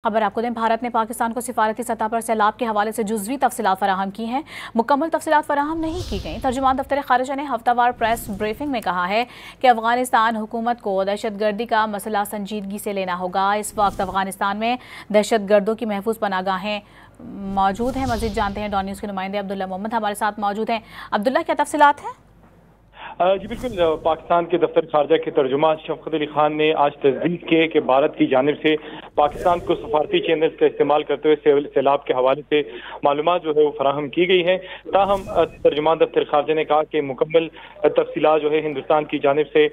खबर आपको दें, भारत ने पाकिस्तान को सिफारती सतह पर सैलाब के हवाले से जुज़वी तफसीलात फराहम की हैं। मुकम्मल तफसीलात फराहम नहीं की गईं। तर्जुमान दफ्तर ख़ारिजा ने हफ्तावार प्रेस ब्रीफिंग में कहा है कि अफगानिस्तान हुकूमत को दहशतगर्दी का मसला संजीदगी से लेना होगा। इस वक्त अफगानिस्तान में दहशतगर्दों की महफूज पनाहगाहें मौजूद हैं। मज़ीद जानते हैं, डॉन न्यूज़ के नुमाइंदे अब्दुल्ला मोहम्मद हमारे साथ मौजूद हैं। अब्दुल्ला, क्या तफसीलात हैं? जी बिल्कुल, पाकिस्तान के दफ्तर खारजा के तर्जुमान शफकत अली खान ने आज तस्दीक की कि भारत की जानिब से पाकिस्तान को सफारती चैनल का इस्तेमाल करते हुए सैलाब के हवाले से मालूमात जो है वो फराहम की गई है। ताहम तर्जुमान दफ्तर खारजा ने कहा कि मुकम्मल तफसीलात जो है हिंदुस्तान की जानिब से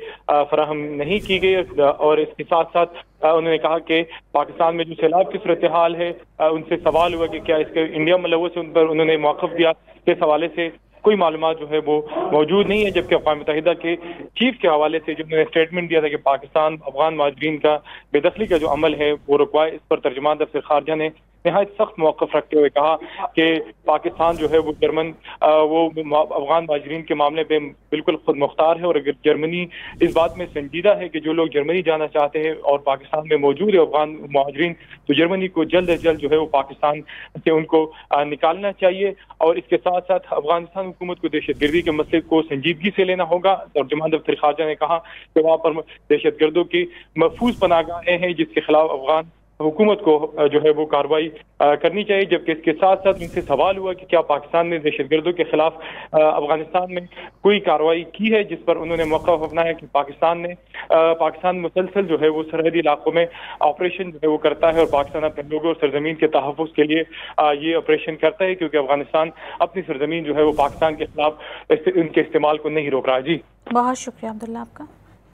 फराहम नहीं की गई और इसके साथ साथ उन्होंने कहा कि पाकिस्तान में जो सैलाब की सूरत हाल है उनसे सवाल हुआ कि क्या इसके इंडिया मुलव्वस से उन पर उन्होंने मौक़िफ़ दिया। इस हवाले से कोई मालूमात जो है वो मौजूद नहीं है, जबकि अक़वाम मुत्तहिदा के चीफ के हवाले से जिन्होंने स्टेटमेंट दिया था कि पाकिस्तान अफगान महाजरीन का बेदखली का जो अमल है वो रुकवाए, इस पर तर्जुमान दफ्तर खारजा ने नहायत सख्त मौक़िफ़ रखते हुए कहा कि पाकिस्तान जो है वो अफगान महाजरीन के मामले पे बिल्कुल खुद मुख्तार है और अगर जर्मनी इस बात में संजीदा है कि जो लोग जर्मनी जाना चाहते हैं और पाकिस्तान में मौजूद है अफगान महाजरीन, तो जर्मनी को जल्द अज जल्द जो है वो पाकिस्तान से उनको निकालना चाहिए और इसके साथ साथ अफगानिस्तान हुकूमत को दहशतगर्दी के मसले को संजीदगी से लेना होगा। तर्जुमान दफ्तर खारजा ने कहा कि वहाँ पर दहशतगर्दों की महफूज पनाहगाहें हैं जिसके खिलाफ अफगान हुकूमत को जो है वो कार्रवाई करनी चाहिए। जबकि इसके साथ साथ उनसे सवाल हुआ कि क्या पाकिस्तान ने दहशतगर्दों के खिलाफ अफगानिस्तान में कोई कार्रवाई की है, जिस पर उन्होंने मौक़िफ़ अपनाया कि पाकिस्तान मुसलसल जो है वो सरहदी इलाकों में ऑपरेशन जो है वो करता है और पाकिस्तान अपने लोगों और सरजमीन के तहफ़्फ़ुज़ के लिए ये ऑपरेशन करता है, क्योंकि अफगानिस्तान अपनी सरजमीन जो है वो पाकिस्तान के खिलाफ उनके इस्तेमाल को नहीं रोक रहा। जी बहुत शुक्रिया अब्दुल्ला आपका।